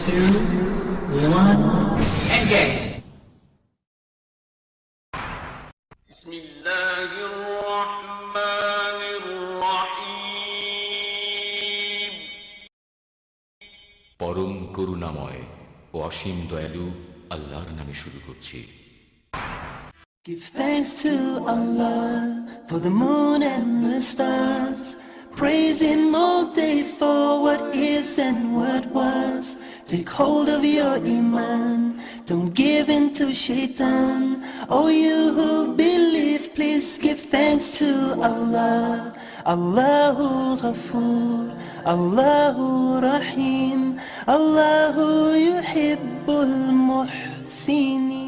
two, one, engage. بسم الله الرحمن الرحيم পরম করুণাময় ও অসীম দয়ালু আল্লাহর নামে শুরু করছি। Give thanks to Allah for the moon and the stars. Praise Him all day for what is and what was. Take hold of your iman, don't give in to shaitan. Oh, you who believe, please give thanks to Allah. Allahu Ghafoor, Allahu Rahim, Allahu Yuhibbul Muhsinin.